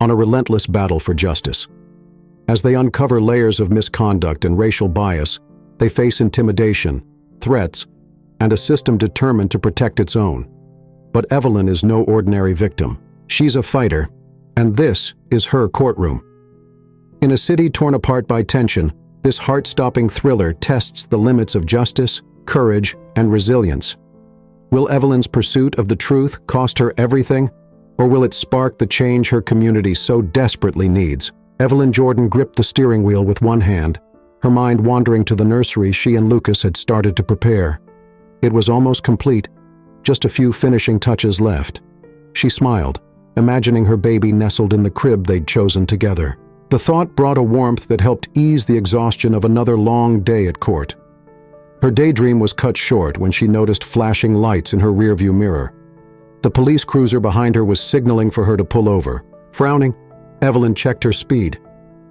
on a relentless battle for justice. As they uncover layers of misconduct and racial bias, they face intimidation, threats, and a system determined to protect its own. But Evelyn is no ordinary victim. She's a fighter, and this is her courtroom. In a city torn apart by tension, this heart-stopping thriller tests the limits of justice, courage, and resilience. Will Evelyn's pursuit of the truth cost her everything, or will it spark the change her community so desperately needs? Evelyn Jordan gripped the steering wheel with one hand, her mind wandering to the nursery she and Lucas had started to prepare. It was almost complete, just a few finishing touches left. She smiled, imagining her baby nestled in the crib they'd chosen together. The thought brought a warmth that helped ease the exhaustion of another long day at court. Her daydream was cut short when she noticed flashing lights in her rearview mirror. The police cruiser behind her was signaling for her to pull over. Frowning, Evelyn checked her speed.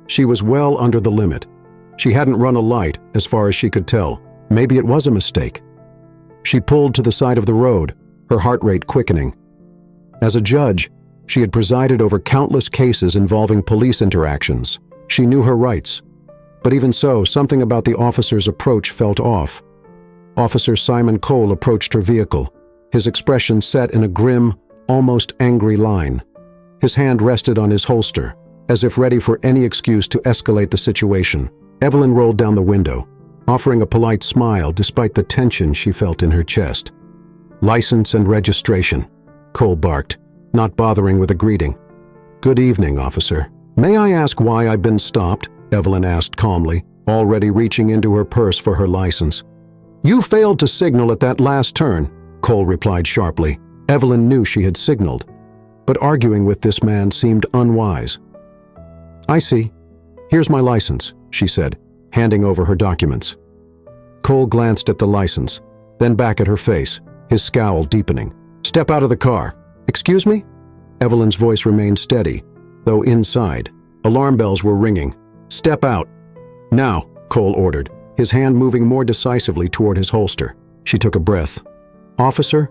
She was well under the limit. She hadn't run a light, as far as she could tell. Maybe it was a mistake. She pulled to the side of the road, her heart rate quickening. As a judge, she had presided over countless cases involving police interactions. She knew her rights. But even so, something about the officer's approach felt off. Officer Simon Cole approached her vehicle, his expression set in a grim, almost angry line. His hand rested on his holster, as if ready for any excuse to escalate the situation. Evelyn rolled down the window, offering a polite smile despite the tension she felt in her chest. "License and registration," Cole barked, not bothering with a greeting. "Good evening, officer." "May I ask why I've been stopped?" Evelyn asked calmly, already reaching into her purse for her license. "You failed to signal at that last turn," Cole replied sharply. Evelyn knew she had signaled, but arguing with this man seemed unwise. "I see. Here's my license," she said, handing over her documents. Cole glanced at the license, then back at her face, his scowl deepening. "Step out of the car." "Excuse me?" Evelyn's voice remained steady, though inside, alarm bells were ringing. "Step out." "Now," Cole ordered, his hand moving more decisively toward his holster. She took a breath. "Officer,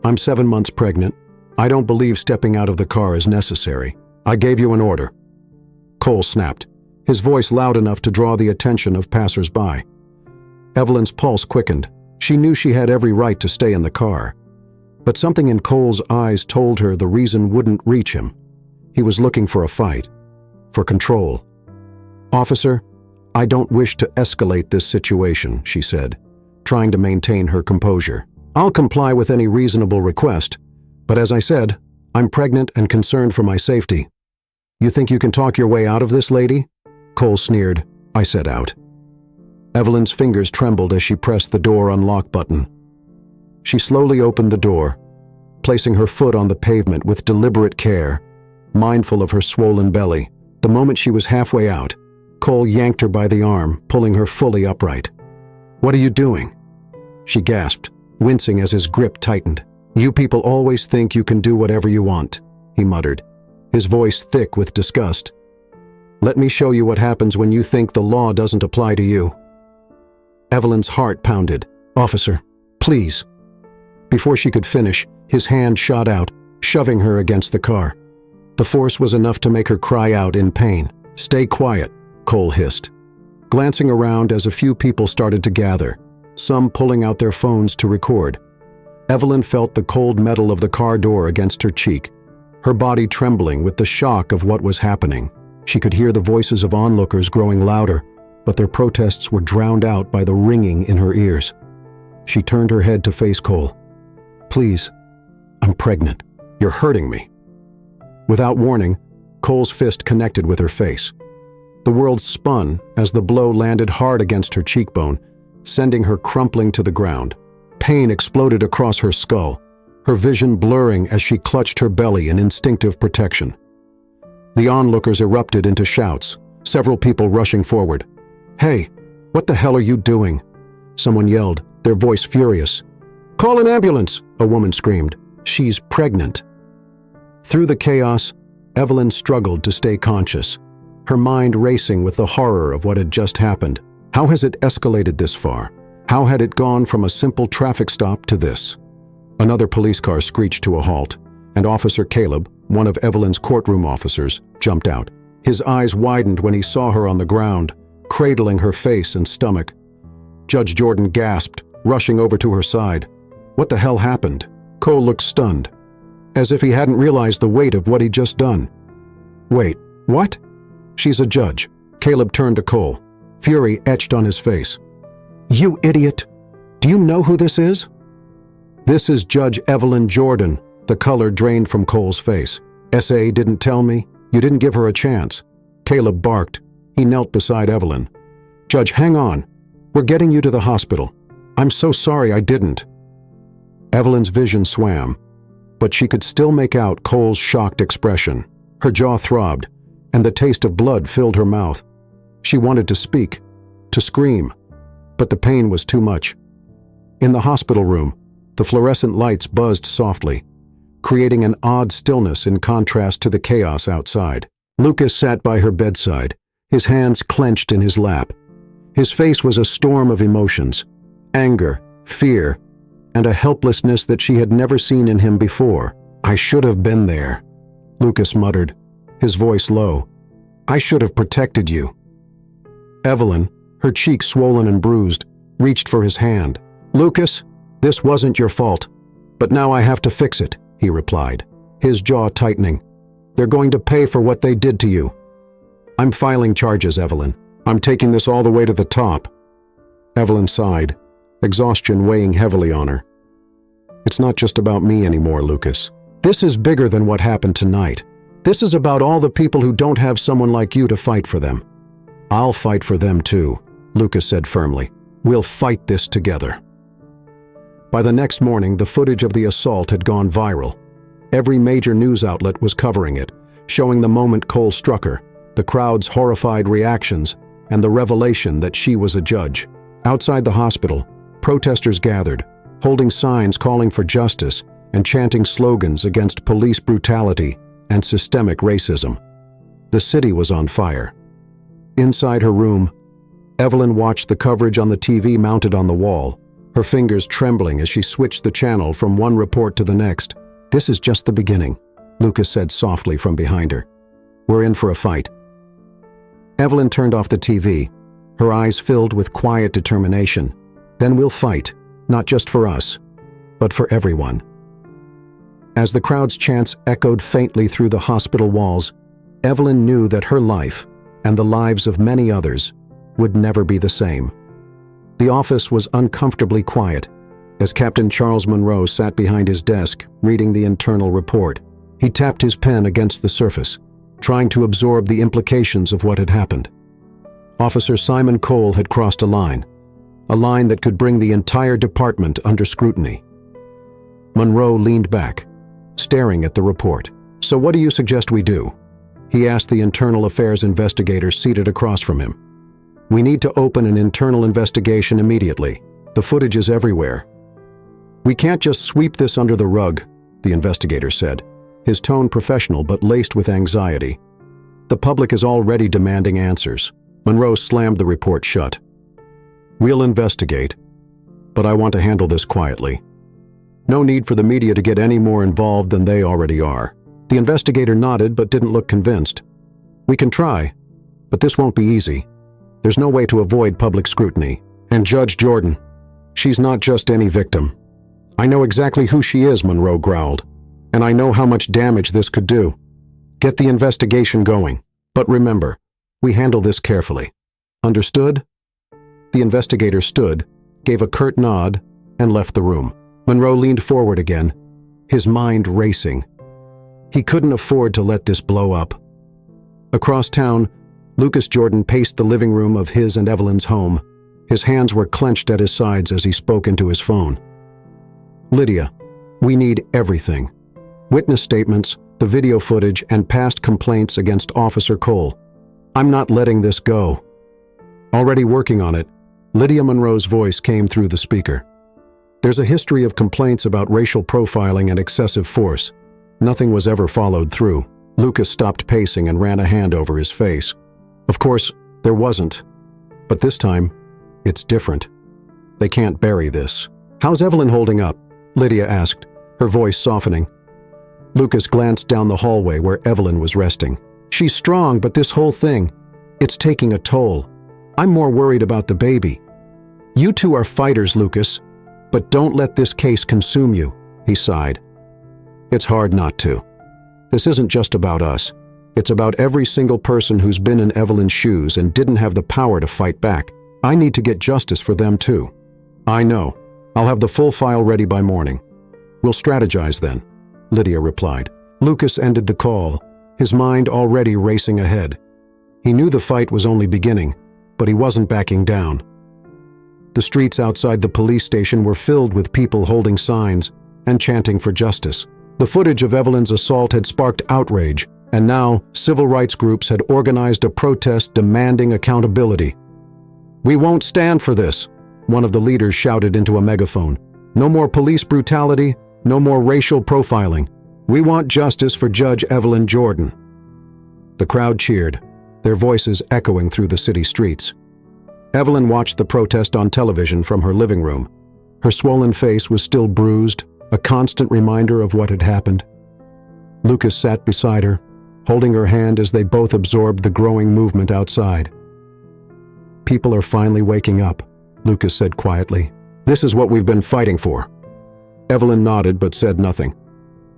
I'm 7 months pregnant. I don't believe stepping out of the car is necessary. I gave you an order." Cole snapped, his voice loud enough to draw the attention of passers-by. Evelyn's pulse quickened. She knew she had every right to stay in the car. But something in Cole's eyes told her the reason wouldn't reach him. He was looking for a fight, for control. "Officer, I don't wish to escalate this situation," she said, trying to maintain her composure. "I'll comply with any reasonable request, but as I said, I'm pregnant and concerned for my safety." "You think you can talk your way out of this, lady?" Cole sneered. "I said out." Evelyn's fingers trembled as she pressed the door unlock button. She slowly opened the door, placing her foot on the pavement with deliberate care, mindful of her swollen belly. The moment she was halfway out, Cole yanked her by the arm, pulling her fully upright. "What are you doing?" She gasped, wincing as his grip tightened. "You people always think you can do whatever you want," he muttered, his voice thick with disgust. "Let me show you what happens when you think the law doesn't apply to you." Evelyn's heart pounded. "Officer, please." Before she could finish, his hand shot out, shoving her against the car. The force was enough to make her cry out in pain. "Stay quiet," Cole hissed, glancing around as a few people started to gather, some pulling out their phones to record. Evelyn felt the cold metal of the car door against her cheek, her body trembling with the shock of what was happening. She could hear the voices of onlookers growing louder, but their protests were drowned out by the ringing in her ears. She turned her head to face Cole. "Please, I'm pregnant. You're hurting me." Without warning, Cole's fist connected with her face. The world spun as the blow landed hard against her cheekbone, sending her crumpling to the ground. Pain exploded across her skull, her vision blurring as she clutched her belly in instinctive protection. The onlookers erupted into shouts, several people rushing forward. "Hey, what the hell are you doing?" Someone yelled, their voice furious. "Call an ambulance," a woman screamed. "She's pregnant." Through the chaos, Evelyn struggled to stay conscious, her mind racing with the horror of what had just happened. How has it escalated this far? How had it gone from a simple traffic stop to this? Another police car screeched to a halt, and Officer Caleb, one of Evelyn's courtroom officers, jumped out. His eyes widened when he saw her on the ground, cradling her face and stomach. Judge Jordan gasped, rushing over to her side. What the hell happened? Cole looked stunned, as if he hadn't realized the weight of what he'd just done. Wait, what? She's a judge. Caleb turned to Cole, fury etched on his face. You idiot! Do you know who this is? This is Judge Evelyn Jordan. The color drained from Cole's face. S.A. didn't tell me. You didn't give her a chance. Caleb barked. He knelt beside Evelyn. Judge, hang on. We're getting you to the hospital. I'm so sorry I didn't. Evelyn's vision swam, but she could still make out Cole's shocked expression. Her jaw throbbed, and the taste of blood filled her mouth. She wanted to speak, to scream, but the pain was too much. In the hospital room, the fluorescent lights buzzed softly, creating an odd stillness in contrast to the chaos outside. Lucas sat by her bedside, his hands clenched in his lap. His face was a storm of emotions, anger, fear, and a helplessness that she had never seen in him before. I should have been there, Lucas muttered, his voice low. I should have protected you. Evelyn, her cheek swollen and bruised, reached for his hand. Lucas, this wasn't your fault, but now I have to fix it, he replied, his jaw tightening. They're going to pay for what they did to you. I'm filing charges, Evelyn. I'm taking this all the way to the top. Evelyn sighed, exhaustion weighing heavily on her. It's not just about me anymore, Lucas. This is bigger than what happened tonight. This is about all the people who don't have someone like you to fight for them. I'll fight for them too, Lucas said firmly. We'll fight this together. By the next morning, the footage of the assault had gone viral. Every major news outlet was covering it, showing the moment Cole struck her, the crowd's horrified reactions, and the revelation that she was a judge. Outside the hospital, protesters gathered, holding signs calling for justice and chanting slogans against police brutality and systemic racism. The city was on fire. Inside her room, Evelyn watched the coverage on the TV mounted on the wall, her fingers trembling as she switched the channel from one report to the next. This is just the beginning, Lucas said softly from behind her. We're in for a fight. Evelyn turned off the TV, her eyes filled with quiet determination. Then we'll fight, not just for us, but for everyone. As the crowd's chants echoed faintly through the hospital walls, Evelyn knew that her life, and the lives of many others, would never be the same. The office was uncomfortably quiet as Captain Charles Monroe sat behind his desk reading the internal report. He tapped his pen against the surface, trying to absorb the implications of what had happened. Officer Simon Cole had crossed a line that could bring the entire department under scrutiny. Monroe leaned back, staring at the report. So what do you suggest we do? He asked the internal affairs investigator seated across from him. We need to open an internal investigation immediately. The footage is everywhere. We can't just sweep this under the rug, the investigator said, his tone professional but laced with anxiety. The public is already demanding answers. Monroe slammed the report shut. We'll investigate, but I want to handle this quietly. No need for the media to get any more involved than they already are. The investigator nodded but didn't look convinced. We can try, but this won't be easy. There's no way to avoid public scrutiny. And Judge Jordan, she's not just any victim. I know exactly who she is, Monroe growled, and I know how much damage this could do. Get the investigation going, but remember, we handle this carefully. Understood? The investigator stood, gave a curt nod, and left the room. Monroe leaned forward again, his mind racing. He couldn't afford to let this blow up. Across town, Lucas Jordan paced the living room of his and Evelyn's home. His hands were clenched at his sides as he spoke into his phone. Lydia, we need everything. Witness statements, the video footage, and past complaints against Officer Cole. I'm not letting this go. Already working on it, Lydia Monroe's voice came through the speaker. There's a history of complaints about racial profiling and excessive force. Nothing was ever followed through. Lucas stopped pacing and ran a hand over his face. Of course, there wasn't. But this time, it's different. They can't bury this. How's Evelyn holding up? Lydia asked, her voice softening. Lucas glanced down the hallway where Evelyn was resting. She's strong, but this whole thing, it's taking a toll. I'm more worried about the baby. You two are fighters, Lucas, but don't let this case consume you, he sighed. It's hard not to. This isn't just about us. It's about every single person who's been in Evelyn's shoes and didn't have the power to fight back. I need to get justice for them too. I know. I'll have the full file ready by morning. We'll strategize then, Lydia replied. Lucas ended the call, his mind already racing ahead. He knew the fight was only beginning, but he wasn't backing down. The streets outside the police station were filled with people holding signs and chanting for justice. The footage of Evelyn's assault had sparked outrage, and now civil rights groups had organized a protest demanding accountability. "We won't stand for this," one of the leaders shouted into a megaphone. "No more police brutality, no more racial profiling. We want justice for Judge Evelyn Jordan." The crowd cheered, their voices echoing through the city streets. Evelyn watched the protest on television from her living room. Her swollen face was still bruised, a constant reminder of what had happened. Lucas sat beside her, holding her hand as they both absorbed the growing movement outside. "People are finally waking up," Lucas said quietly. "This is what we've been fighting for." Evelyn nodded but said nothing.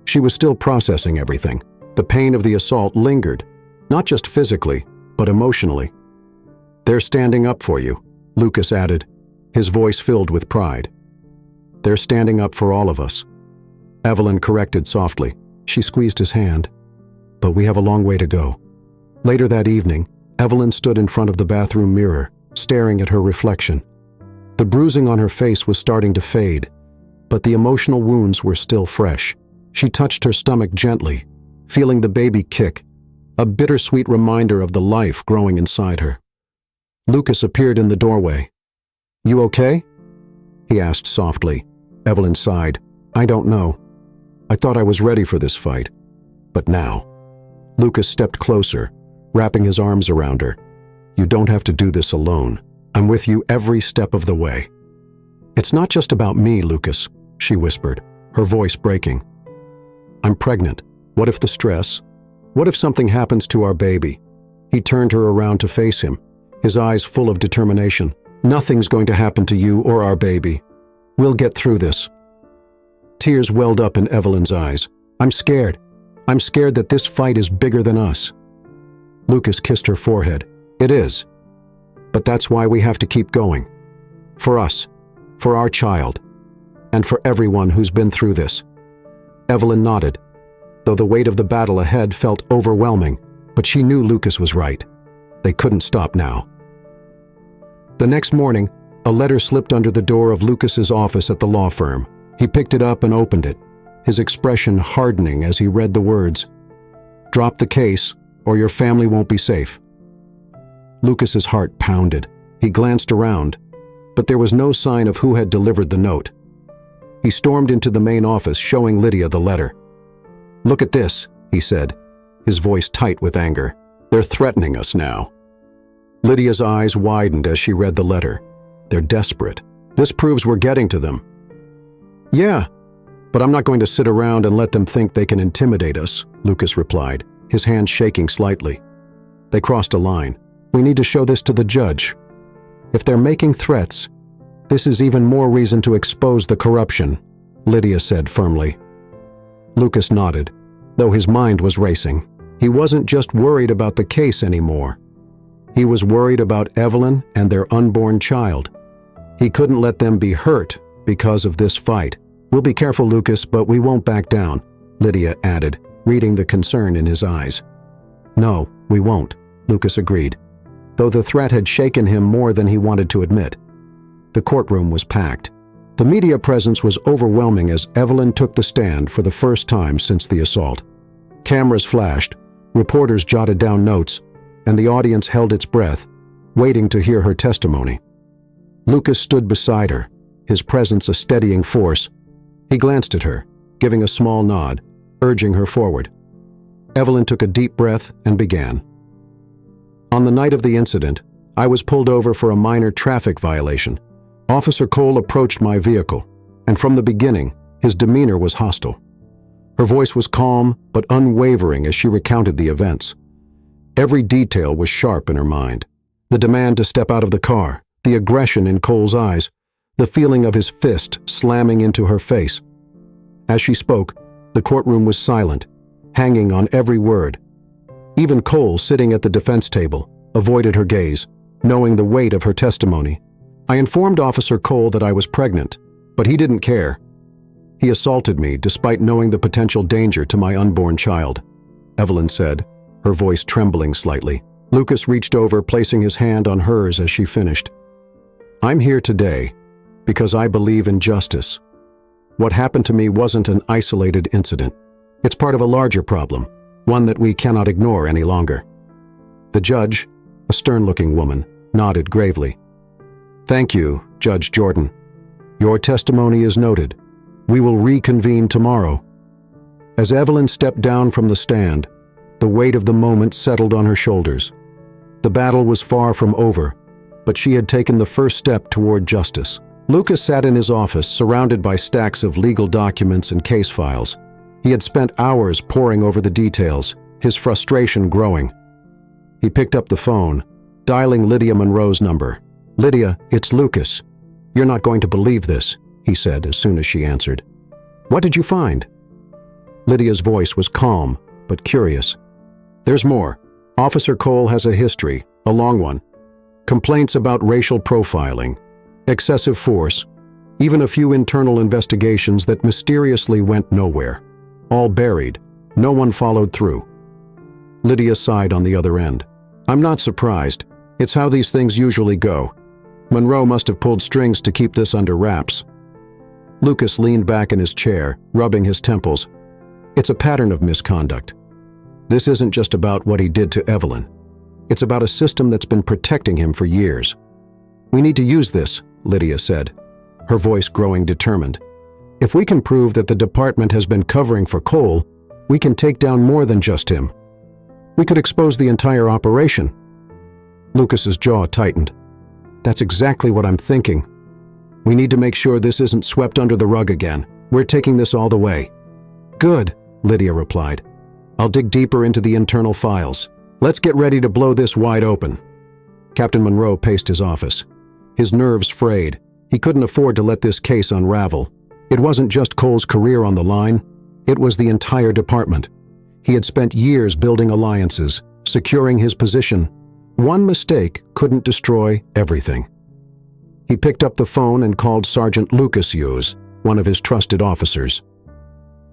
She was still processing everything. The pain of the assault lingered, not just physically, but emotionally. "They're standing up for you," Lucas added, his voice filled with pride. "They're standing up for all of us." Evelyn corrected softly. She squeezed his hand. "But we have a long way to go." Later that evening, Evelyn stood in front of the bathroom mirror, staring at her reflection. The bruising on her face was starting to fade, but the emotional wounds were still fresh. She touched her stomach gently, feeling the baby kick, a bittersweet reminder of the life growing inside her. Lucas appeared in the doorway. "You okay?" he asked softly. Evelyn sighed. "I don't know. I thought I was ready for this fight. But now." Lucas stepped closer, wrapping his arms around her. "You don't have to do this alone. I'm with you every step of the way." "It's not just about me, Lucas," she whispered, her voice breaking. "I'm pregnant. What if the stress? What if something happens to our baby?" He turned her around to face him, his eyes full of determination. "Nothing's going to happen to you or our baby. We'll get through this." Tears welled up in Evelyn's eyes. "I'm scared. I'm scared that this fight is bigger than us." Lucas kissed her forehead. "It is. But that's why we have to keep going. For us, for our child, and for everyone who's been through this." Evelyn nodded, though the weight of the battle ahead felt overwhelming, but she knew Lucas was right. They couldn't stop now. The next morning, a letter slipped under the door of Lucas's office at the law firm. He picked it up and opened it, his expression hardening as he read the words, "Drop the case, or your family won't be safe." Lucas's heart pounded. He glanced around, but there was no sign of who had delivered the note. He stormed into the main office, showing Lydia the letter. "Look at this," he said, his voice tight with anger. "They're threatening us now." Lydia's eyes widened as she read the letter. "They're desperate. This proves we're getting to them." "Yeah, but I'm not going to sit around and let them think they can intimidate us," Lucas replied, his hand shaking slightly. "They crossed a line. We need to show this to the judge. If they're making threats, this is even more reason to expose the corruption," Lydia said firmly. Lucas nodded, though his mind was racing. He wasn't just worried about the case anymore. He was worried about Evelyn and their unborn child. He couldn't let them be hurt because of this fight. "We'll be careful, Lucas, but we won't back down," Lydia added, reading the concern in his eyes. "No, we won't," Lucas agreed, though the threat had shaken him more than he wanted to admit. The courtroom was packed. The media presence was overwhelming as Evelyn took the stand for the first time since the assault. Cameras flashed, reporters jotted down notes, and the audience held its breath, waiting to hear her testimony. Lucas stood beside her, his presence a steadying force. He glanced at her, giving a small nod, urging her forward. Evelyn took a deep breath and began. "On the night of the incident, I was pulled over for a minor traffic violation. Officer Cole approached my vehicle, and from the beginning, his demeanor was hostile. Her voice was calm but unwavering as she recounted the events. Every detail was sharp in her mind. The demand to step out of the car, the aggression in Cole's eyes, the feeling of his fist slamming into her face. As she spoke, the courtroom was silent, hanging on every word. Even Cole, sitting at the defense table, avoided her gaze, knowing the weight of her testimony. I informed Officer Cole that I was pregnant, but he didn't care. He assaulted me despite knowing the potential danger to my unborn child, Evelyn said, her voice trembling slightly. Lucas reached over, placing his hand on hers as she finished. I'm here today because I believe in justice. What happened to me wasn't an isolated incident. It's part of a larger problem, one that we cannot ignore any longer. The judge, a stern-looking woman, nodded gravely. Thank you, Judge Jordan. Your testimony is noted. We will reconvene tomorrow. As Evelyn stepped down from the stand, the weight of the moment settled on her shoulders. The battle was far from over, but she had taken the first step toward justice. Lucas sat in his office, surrounded by stacks of legal documents and case files. He had spent hours poring over the details, his frustration growing. He picked up the phone, dialing Lydia Monroe's number. Lydia, it's Lucas. You're not going to believe this, he said as soon as she answered. What did you find? Lydia's voice was calm, but curious. There's more. Officer Cole has a history, a long one. Complaints about racial profiling, excessive force, even a few internal investigations that mysteriously went nowhere. All buried. No one followed through. Lydia sighed on the other end. I'm not surprised. It's how these things usually go. Monroe must have pulled strings to keep this under wraps. Lucas leaned back in his chair, rubbing his temples. It's a pattern of misconduct. This isn't just about what he did to Evelyn. It's about a system that's been protecting him for years. We need to use this, Lydia said, her voice growing determined. If we can prove that the department has been covering for Cole, we can take down more than just him. We could expose the entire operation. Lucas's jaw tightened. That's exactly what I'm thinking. We need to make sure this isn't swept under the rug again. We're taking this all the way. Good, Lydia replied. I'll dig deeper into the internal files. Let's get ready to blow this wide open. Captain Monroe paced his office. His nerves frayed. He couldn't afford to let this case unravel. It wasn't just Cole's career on the line. It was the entire department. He had spent years building alliances, securing his position. One mistake couldn't destroy everything. He picked up the phone and called Sergeant Lucas Hughes, one of his trusted officers.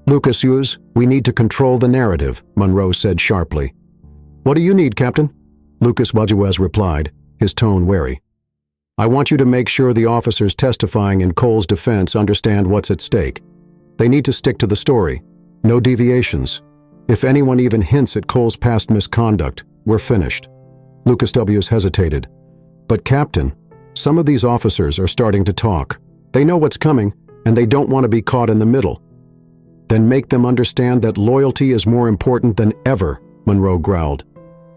Lucas Hughes, we need to control the narrative, Monroe said sharply. What do you need, Captain? Lucas Wadjawez replied, his tone wary. I want you to make sure the officers testifying in Cole's defense understand what's at stake. They need to stick to the story. No deviations. If anyone even hints at Cole's past misconduct, we're finished. Lucas W. hesitated. But Captain, some of these officers are starting to talk. They know what's coming, and they don't want to be caught in the middle. Then make them understand that loyalty is more important than ever, Monroe growled.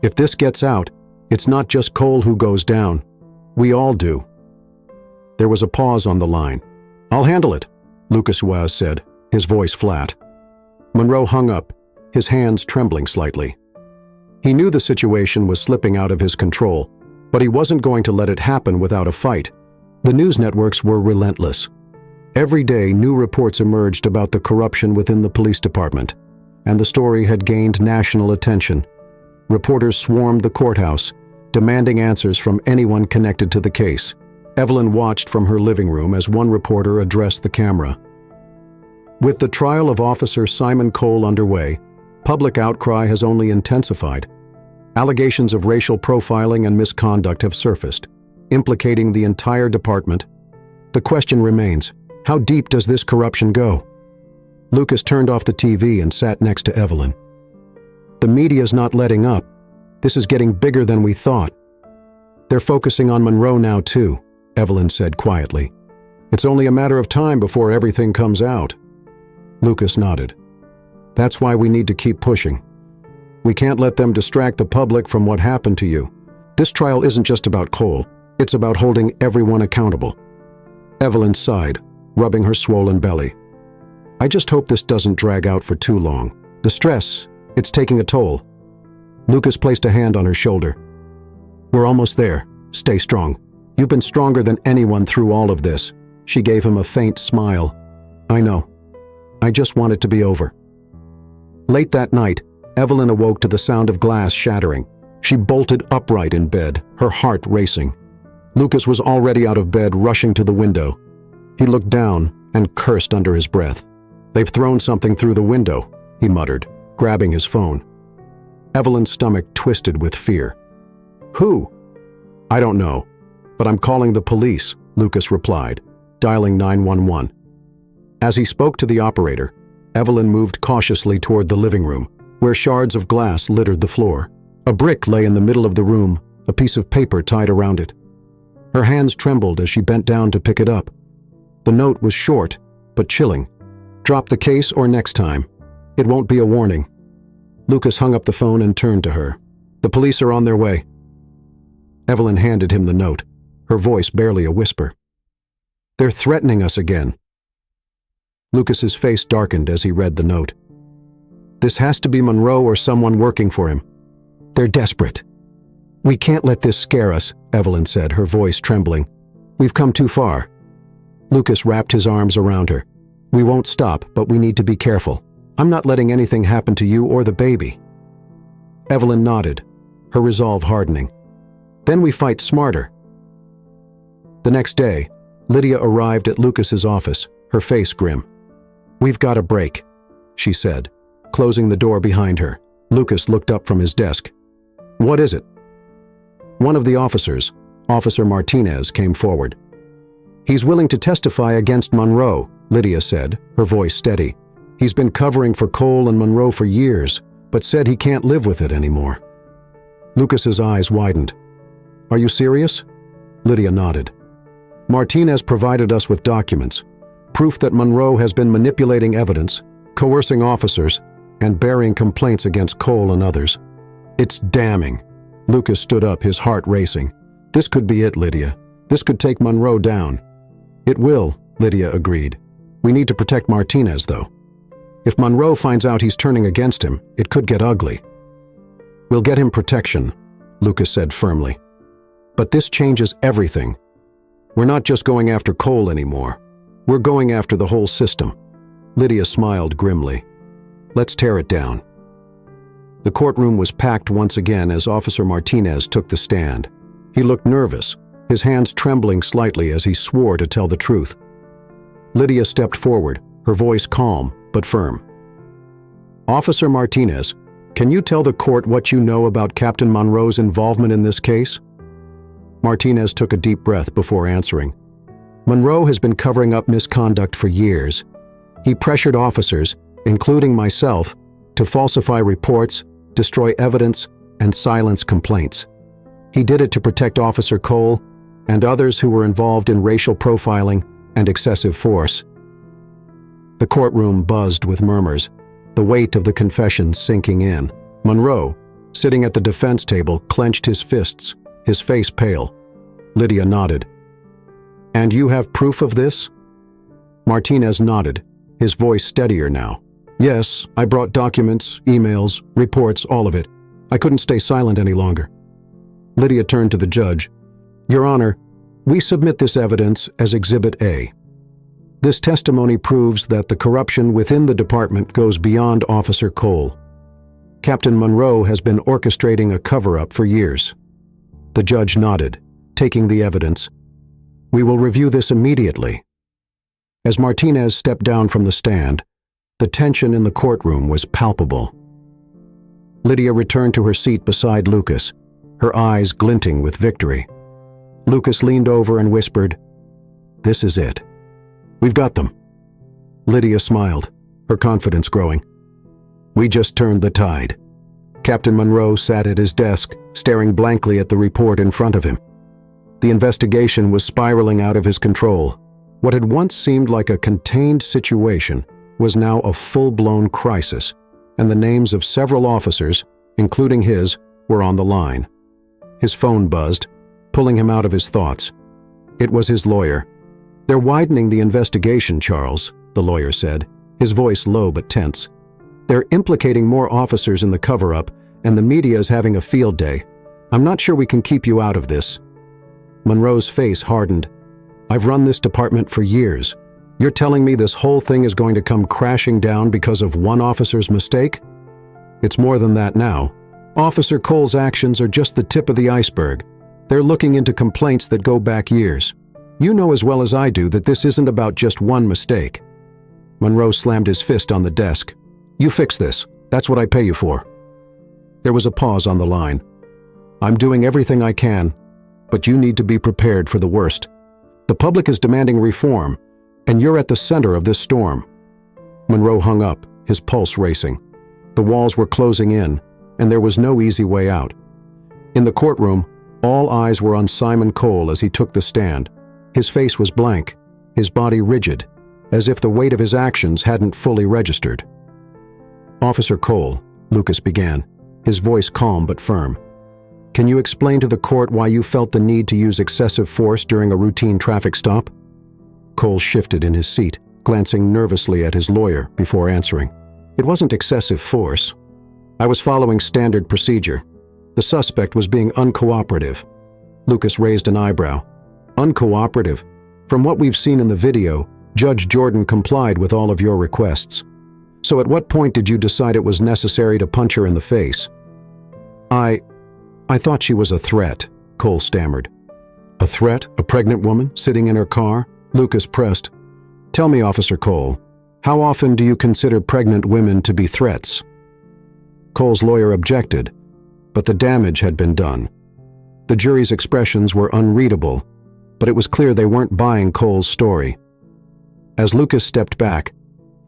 If this gets out, it's not just Cole who goes down. We all do. There was a pause on the line. I'll handle it, Lucas Waz said, his voice flat. Monroe hung up, his hands trembling slightly. He knew the situation was slipping out of his control, but he wasn't going to let it happen without a fight. The news networks were relentless. Every day, new reports emerged about the corruption within the police department, and the story had gained national attention. Reporters swarmed the courthouse, demanding answers from anyone connected to the case. Evelyn watched from her living room as one reporter addressed the camera. With the trial of Officer Simon Cole underway, public outcry has only intensified. Allegations of racial profiling and misconduct have surfaced, implicating the entire department. The question remains, how deep does this corruption go? Lucas turned off the TV and sat next to Evelyn. The media's not letting up. This is getting bigger than we thought. They're focusing on Monroe now too, Evelyn said quietly. It's only a matter of time before everything comes out. Lucas nodded. That's why we need to keep pushing. We can't let them distract the public from what happened to you. This trial isn't just about Cole. It's about holding everyone accountable. Evelyn sighed, rubbing her swollen belly. I just hope this doesn't drag out for too long. The stress, it's taking a toll." Lucas placed a hand on her shoulder. "We're almost there. Stay strong. You've been stronger than anyone through all of this." She gave him a faint smile. "I know. I just want it to be over." Late that night, Evelyn awoke to the sound of glass shattering. She bolted upright in bed, her heart racing. Lucas was already out of bed, rushing to the window. He looked down and cursed under his breath. "They've thrown something through the window," he muttered, grabbing his phone. Evelyn's stomach twisted with fear. "Who?" "I don't know, but I'm calling the police," Lucas replied, dialing 911. As he spoke to the operator, Evelyn moved cautiously toward the living room, where shards of glass littered the floor. A brick lay in the middle of the room, a piece of paper tied around it. Her hands trembled as she bent down to pick it up. The note was short, but chilling. "Drop the case or next time. It won't be a warning." Lucas hung up the phone and turned to her. "The police are on their way." Evelyn handed him the note, her voice barely a whisper. "They're threatening us again." Lucas's face darkened as he read the note. "This has to be Monroe or someone working for him. They're desperate." "We can't let this scare us," Evelyn said, her voice trembling. "We've come too far." Lucas wrapped his arms around her. "We won't stop, but we need to be careful. I'm not letting anything happen to you or the baby." Evelyn nodded, her resolve hardening. "Then we fight smarter." The next day, Lydia arrived at Lucas's office, her face grim. "We've got a break," she said, closing the door behind her. Lucas looked up from his desk. "What is it?" One of the officers, Officer Martinez, came forward. "He's willing to testify against Monroe," Lydia said, her voice steady. "He's been covering for Cole and Monroe for years, but said he can't live with it anymore." Lucas's eyes widened. "Are you serious?" Lydia nodded. "Martinez provided us with documents, proof that Monroe has been manipulating evidence, coercing officers, and bearing complaints against Cole and others. It's damning." Lucas stood up, his heart racing. "This could be it, Lydia. This could take Monroe down." "It will," Lydia agreed. "We need to protect Martinez, though. If Monroe finds out he's turning against him, it could get ugly." "We'll get him protection," Lucas said firmly. "But this changes everything. We're not just going after Cole anymore. We're going after the whole system." Lydia smiled grimly. "Let's tear it down." The courtroom was packed once again as Officer Martinez took the stand. He looked nervous, his hands trembling slightly as he swore to tell the truth. Lydia stepped forward, her voice calm but firm. "Officer Martinez, can you tell the court what you know about Captain Monroe's involvement in this case?" Martinez took a deep breath before answering. "Monroe has been covering up misconduct for years. He pressured officers, including myself, to falsify reports, destroy evidence, and silence complaints. He did it to protect Officer Cole and others who were involved in racial profiling and excessive force." The courtroom buzzed with murmurs, the weight of the confession sinking in. Monroe, sitting at the defense table, clenched his fists, his face pale. Lydia nodded. "And you have proof of this?" Martinez nodded, his voice steadier now. "Yes, I brought documents, emails, reports, all of it. I couldn't stay silent any longer." Lydia turned to the judge. "Your Honor, we submit this evidence as Exhibit A. This testimony proves that the corruption within the department goes beyond Officer Cole. Captain Monroe has been orchestrating a cover-up for years." The judge nodded, taking the evidence. "We will review this immediately." As Martinez stepped down from the stand, the tension in the courtroom was palpable. Lydia returned to her seat beside Lucas, her eyes glinting with victory. Lucas leaned over and whispered, "This is it. We've got them." Lydia smiled, her confidence growing. "We just turned the tide." Captain Monroe sat at his desk, staring blankly at the report in front of him. The investigation was spiraling out of his control. What had once seemed like a contained situation was now a full-blown crisis, and the names of several officers, including his, were on the line. His phone buzzed, pulling him out of his thoughts. It was his lawyer. "They're widening the investigation, Charles," the lawyer said, his voice low but tense. "They're implicating more officers in the cover-up, and the media is having a field day. I'm not sure we can keep you out of this." Monroe's face hardened. "I've run this department for years. You're telling me this whole thing is going to come crashing down because of one officer's mistake?" "It's more than that now. Officer Cole's actions are just the tip of the iceberg. They're looking into complaints that go back years. You know as well as I do that this isn't about just one mistake." Monroe slammed his fist on the desk. "You fix this. That's what I pay you for." There was a pause on the line. "I'm doing everything I can, but you need to be prepared for the worst. The public is demanding reform, and you're at the center of this storm." Monroe hung up, his pulse racing. The walls were closing in, and there was no easy way out. In the courtroom, all eyes were on Simon Cole as he took the stand. His face was blank, his body rigid, as if the weight of his actions hadn't fully registered. "Officer Cole," Lucas began, his voice calm but firm. "Can you explain to the court why you felt the need to use excessive force during a routine traffic stop?" Cole shifted in his seat, glancing nervously at his lawyer before answering. "It wasn't excessive force. I was following standard procedure. The suspect was being uncooperative." Lucas raised an eyebrow. "Uncooperative? From what we've seen in the video, Judge Jordan complied with all of your requests. So at what point did you decide it was necessary to punch her in the face?" I thought she was a threat," Cole stammered. "A threat? A pregnant woman sitting in her car?" Lucas pressed. "Tell me, Officer Cole, how often do you consider pregnant women to be threats?" Cole's lawyer objected, but the damage had been done. The jury's expressions were unreadable, but it was clear they weren't buying Cole's story. As Lucas stepped back,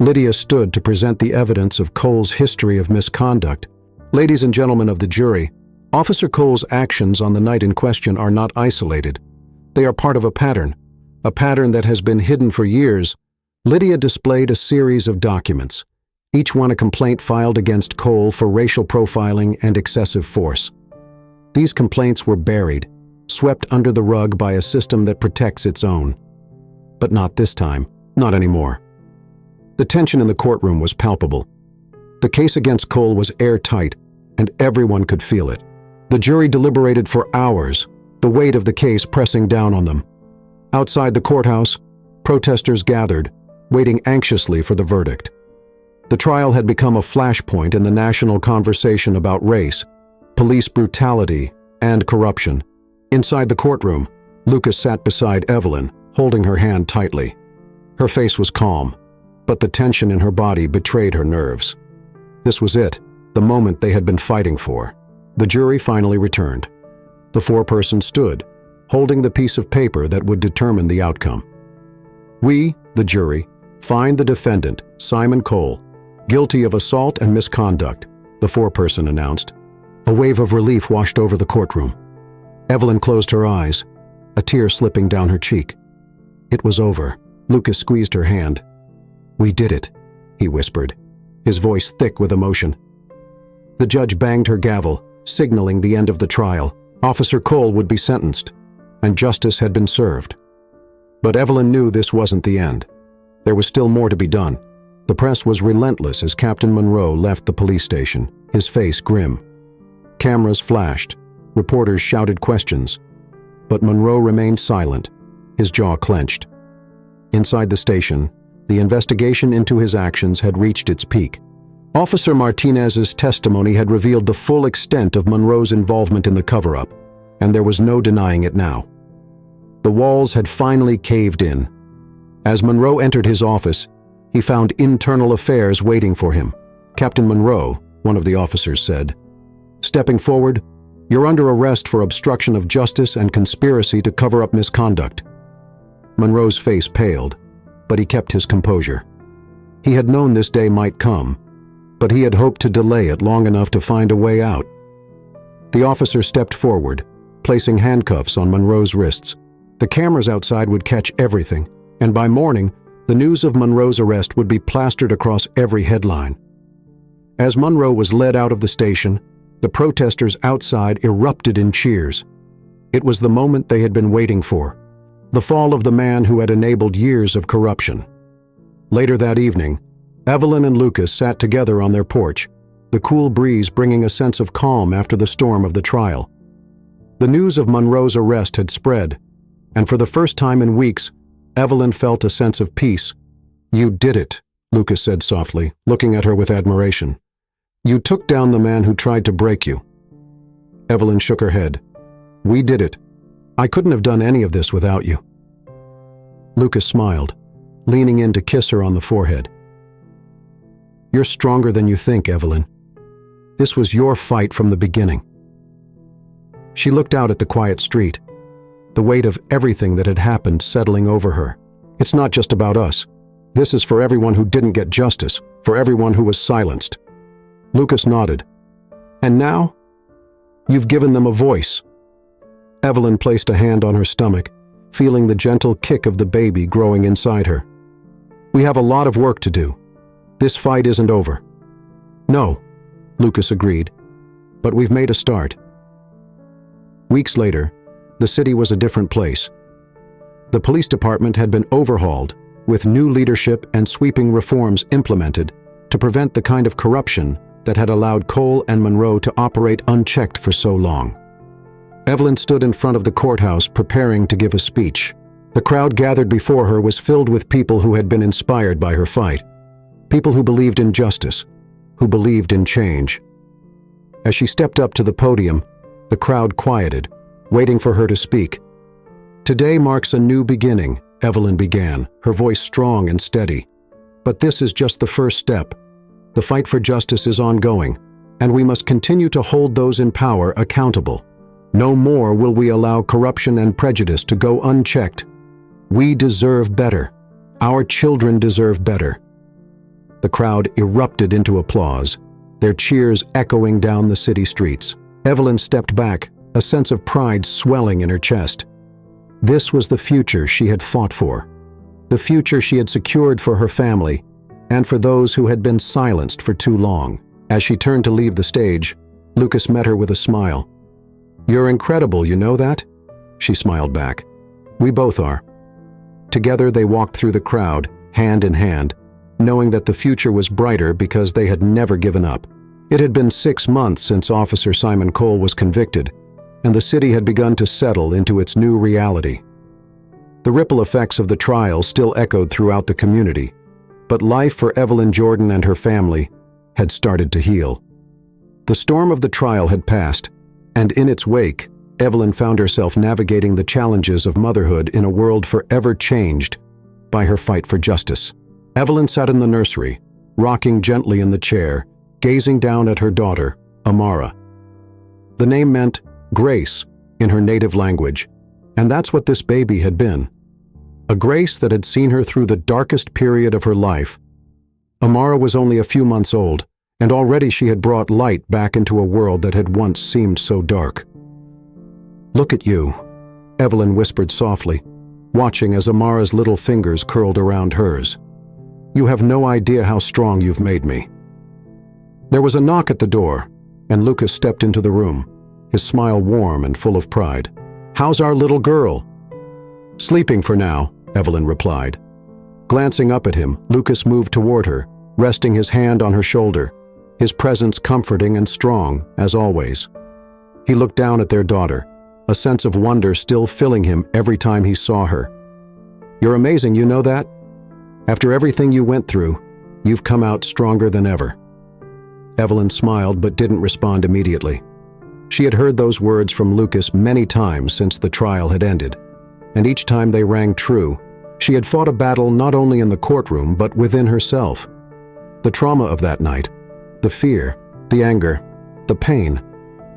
Lydia stood to present the evidence of Cole's history of misconduct. "Ladies and gentlemen of the jury, Officer Cole's actions on the night in question are not isolated. They are part of a pattern that has been hidden for years." Lydia displayed a series of documents, each one a complaint filed against Cole for racial profiling and excessive force. These complaints were buried, swept under the rug by a system that protects its own. But not this time, not anymore. The tension in the courtroom was palpable. The case against Cole was airtight, and everyone could feel it. The jury deliberated for hours, the weight of the case pressing down on them. Outside the courthouse, protesters gathered, waiting anxiously for the verdict. The trial had become a flashpoint in the national conversation about race, police brutality, and corruption. Inside the courtroom, Lucas sat beside Evelyn, holding her hand tightly. Her face was calm, but the tension in her body betrayed her nerves. This was it, the moment they had been fighting for. The jury finally returned. The foreperson stood, holding the piece of paper that would determine the outcome. "We, the jury, find the defendant, Simon Cole, guilty of assault and misconduct," the foreperson announced. A wave of relief washed over the courtroom. Evelyn closed her eyes, a tear slipping down her cheek. It was over. Lucas squeezed her hand. "We did it," he whispered, his voice thick with emotion. The judge banged her gavel, signaling the end of the trial. Officer Cole would be sentenced, and justice had been served. But Evelyn knew this wasn't the end. There was still more to be done. The press was relentless as Captain Monroe left the police station, his face grim. Cameras flashed, reporters shouted questions, but Monroe remained silent, his jaw clenched. Inside the station, the investigation into his actions had reached its peak. Officer Martinez's testimony had revealed the full extent of Monroe's involvement in the cover-up, and there was no denying it now. The walls had finally caved in. As Monroe entered his office, he found internal affairs waiting for him. "Captain Monroe," one of the officers said, stepping forward, "you're under arrest for obstruction of justice and conspiracy to cover up misconduct." Monroe's face paled, but he kept his composure. He had known this day might come, but he had hoped to delay it long enough to find a way out. The officer stepped forward, placing handcuffs on Monroe's wrists. The cameras outside would catch everything, and by morning, the news of Monroe's arrest would be plastered across every headline. As Monroe was led out of the station, the protesters outside erupted in cheers. It was the moment they had been waiting for, the fall of the man who had enabled years of corruption. Later that evening, Evelyn and Lucas sat together on their porch, the cool breeze bringing a sense of calm after the storm of the trial. The news of Monroe's arrest had spread, and for the first time in weeks, Evelyn felt a sense of peace. "You did it," Lucas said softly, looking at her with admiration. "You took down the man who tried to break you." Evelyn shook her head. "We did it. I couldn't have done any of this without you." Lucas smiled, leaning in to kiss her on the forehead. "You're stronger than you think, Evelyn. This was your fight from the beginning." She looked out at the quiet street, the weight of everything that had happened settling over her. "It's not just about us. This is for everyone who didn't get justice, for everyone who was silenced." Lucas nodded. "And now? You've given them a voice." Evelyn placed a hand on her stomach, feeling the gentle kick of the baby growing inside her. "We have a lot of work to do. This fight isn't over." "No," Lucas agreed, "but we've made a start." Weeks later, the city was a different place. The police department had been overhauled, with new leadership and sweeping reforms implemented to prevent the kind of corruption that had allowed Cole and Monroe to operate unchecked for so long. Evelyn stood in front of the courthouse preparing to give a speech. The crowd gathered before her was filled with people who had been inspired by her fight, people who believed in justice, who believed in change. As she stepped up to the podium, the crowd quieted, waiting for her to speak. "Today marks a new beginning," Evelyn began, her voice strong and steady. "But this is just the first step. The fight for justice is ongoing, and we must continue to hold those in power accountable. No more will we allow corruption and prejudice to go unchecked. We deserve better. Our children deserve better." The crowd erupted into applause, their cheers echoing down the city streets. Evelyn stepped back, a sense of pride swelling in her chest. This was the future she had fought for, the future she had secured for her family and for those who had been silenced for too long. As she turned to leave the stage, Lucas met her with a smile. "You're incredible, you know that?" She smiled back. "We both are." Together they walked through the crowd, hand in hand, knowing that the future was brighter because they had never given up. It had been 6 months since Officer Simon Cole was convicted, and the city had begun to settle into its new reality. The ripple effects of the trial still echoed throughout the community, but life for Evelyn Jordan and her family had started to heal. The storm of the trial had passed, and in its wake, Evelyn found herself navigating the challenges of motherhood in a world forever changed by her fight for justice. Evelyn sat in the nursery, rocking gently in the chair, gazing down at her daughter, Amara. The name meant grace in her native language, and that's what this baby had been. A grace that had seen her through the darkest period of her life. Amara was only a few months old, and already she had brought light back into a world that had once seemed so dark. "Look at you," Evelyn whispered softly, watching as Amara's little fingers curled around hers. "You have no idea how strong you've made me." There was a knock at the door, and Lucas stepped into the room, his smile warm and full of pride. "How's our little girl?" "Sleeping for now," Evelyn replied. Glancing up at him, Lucas moved toward her, resting his hand on her shoulder, his presence comforting and strong, as always. He looked down at their daughter, a sense of wonder still filling him every time he saw her. "You're amazing, you know that? After everything you went through, you've come out stronger than ever." Evelyn smiled but didn't respond immediately. She had heard those words from Lucas many times since the trial had ended, and each time they rang true. She had fought a battle not only in the courtroom but within herself. The trauma of that night, the fear, the anger, the pain,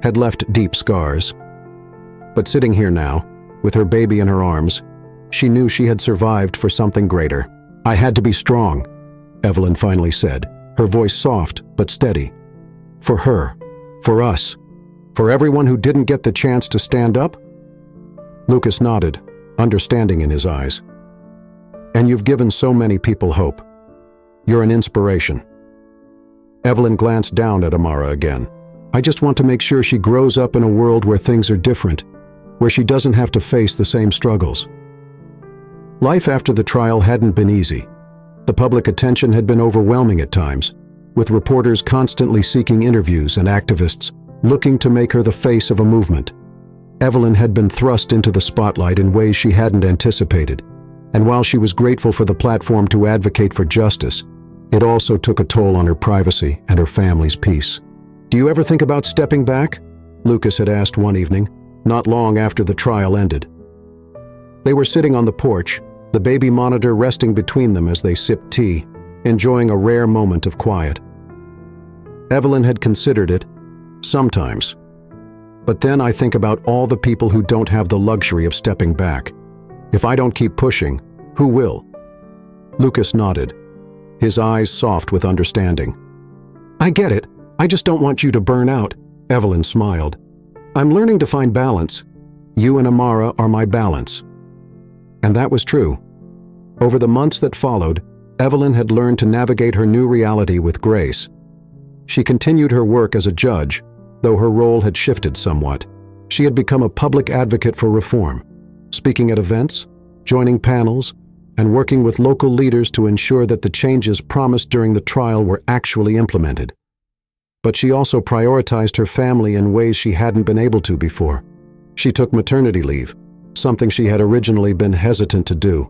had left deep scars. But sitting here now, with her baby in her arms, she knew she had survived for something greater. "I had to be strong," Evelyn finally said, her voice soft but steady. "For her, for us, for everyone who didn't get the chance to stand up?" Lucas nodded, understanding in his eyes. "And you've given so many people hope. You're an inspiration." Evelyn glanced down at Amara again. "I just want to make sure she grows up in a world where things are different, where she doesn't have to face the same struggles." Life after the trial hadn't been easy. The public attention had been overwhelming at times, with reporters constantly seeking interviews and activists looking to make her the face of a movement. Evelyn had been thrust into the spotlight in ways she hadn't anticipated, and while she was grateful for the platform to advocate for justice, it also took a toll on her privacy and her family's peace. "Do you ever think about stepping back?" Lucas had asked one evening, not long after the trial ended. They were sitting on the porch, the baby monitor resting between them as they sipped tea, enjoying a rare moment of quiet. Evelyn had considered it, sometimes. "But then I think about all the people who don't have the luxury of stepping back. If I don't keep pushing, who will?" Lucas nodded, his eyes soft with understanding. "I get it. I just don't want you to burn out," Evelyn smiled. "I'm learning to find balance. You and Amara are my balance." And that was true. Over the months that followed, Evelyn had learned to navigate her new reality with grace. She continued her work as a judge, though her role had shifted somewhat. She had become a public advocate for reform, speaking at events, joining panels, and working with local leaders to ensure that the changes promised during the trial were actually implemented. But she also prioritized her family in ways she hadn't been able to before. She took maternity leave, something she had originally been hesitant to do,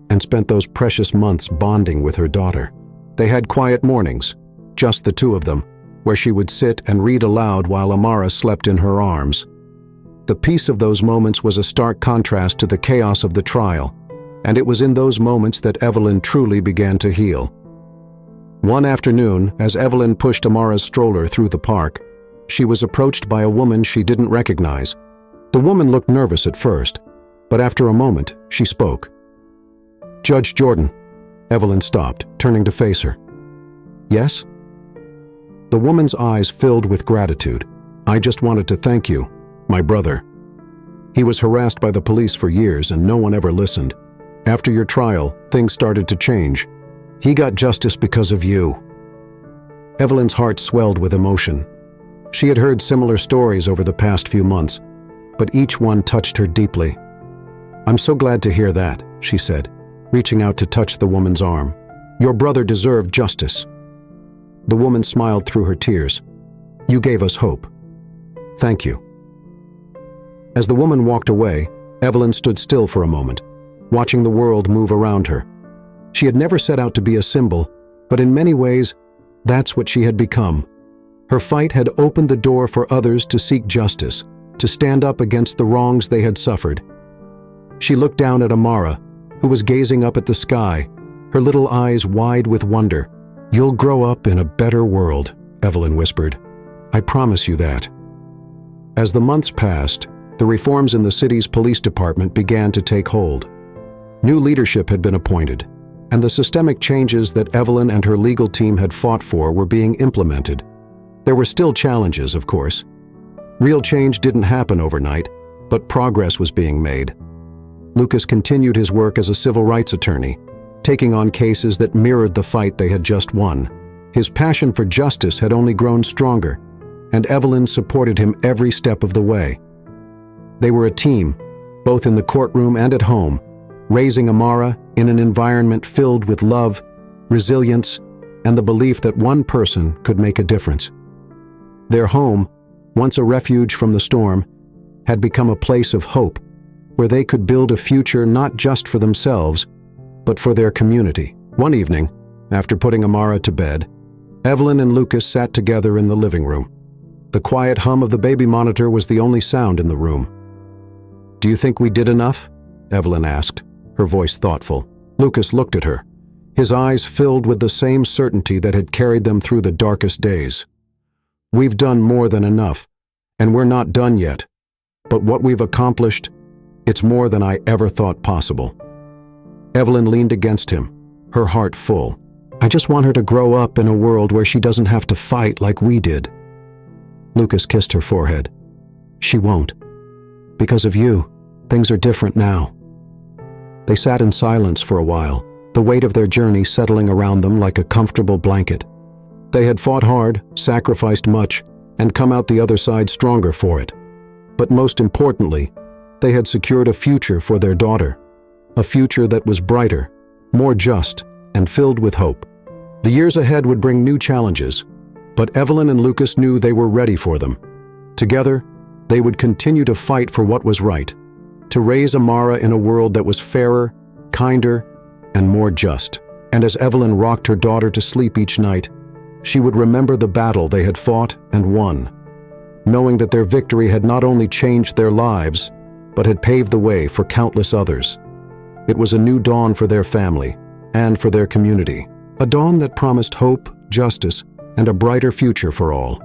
and spent those precious months bonding with her daughter. They had quiet mornings, just the two of them, where she would sit and read aloud while Amara slept in her arms. The peace of those moments was a stark contrast to the chaos of the trial, and it was in those moments that Evelyn truly began to heal. One afternoon, as Evelyn pushed Amara's stroller through the park, she was approached by a woman she didn't recognize. The woman looked nervous at first, but after a moment, she spoke. "Judge Jordan." Evelyn stopped, turning to face her. "Yes?" The woman's eyes filled with gratitude. "I just wanted to thank you, my brother. He was harassed by the police for years and no one ever listened. After your trial, things started to change. He got justice because of you." Evelyn's heart swelled with emotion. She had heard similar stories over the past few months, but each one touched her deeply. "I'm so glad to hear that," she said, reaching out to touch the woman's arm. "Your brother deserved justice." The woman smiled through her tears. "You gave us hope. Thank you." As the woman walked away, Evelyn stood still for a moment, watching the world move around her. She had never set out to be a symbol, but in many ways, that's what she had become. Her fight had opened the door for others to seek justice, to stand up against the wrongs they had suffered. She looked down at Amara, who was gazing up at the sky, her little eyes wide with wonder. "You'll grow up in a better world," Evelyn whispered. "I promise you that." As the months passed, the reforms in the city's police department began to take hold. New leadership had been appointed, and the systemic changes that Evelyn and her legal team had fought for were being implemented. There were still challenges, of course. Real change didn't happen overnight, but progress was being made. Lucas continued his work as a civil rights attorney, taking on cases that mirrored the fight they had just won. His passion for justice had only grown stronger, and Evelyn supported him every step of the way. They were a team, both in the courtroom and at home, raising Amara in an environment filled with love, resilience, and the belief that one person could make a difference. Their home, once a refuge from the storm, had become a place of hope, where they could build a future not just for themselves, but for their community. One evening, after putting Amara to bed, Evelyn and Lucas sat together in the living room. The quiet hum of the baby monitor was the only sound in the room. "Do you think we did enough?" Evelyn asked, her voice thoughtful. Lucas looked at her, his eyes filled with the same certainty that had carried them through the darkest days. "We've done more than enough, and we're not done yet. But what we've accomplished, it's more than I ever thought possible." Evelyn leaned against him, her heart full. "I just want her to grow up in a world where she doesn't have to fight like we did." Lucas kissed her forehead. "She won't. Because of you, things are different now." They sat in silence for a while, the weight of their journey settling around them like a comfortable blanket. They had fought hard, sacrificed much, and come out the other side stronger for it. But most importantly, they had secured a future for their daughter, a future that was brighter, more just, and filled with hope. The years ahead would bring new challenges, but Evelyn and Lucas knew they were ready for them. Together, they would continue to fight for what was right, to raise Amara in a world that was fairer, kinder, and more just. And as Evelyn rocked her daughter to sleep each night, she would remember the battle they had fought and won, knowing that their victory had not only changed their lives, but had paved the way for countless others. It was a new dawn for their family and for their community, a dawn that promised hope, justice, and a brighter future for all.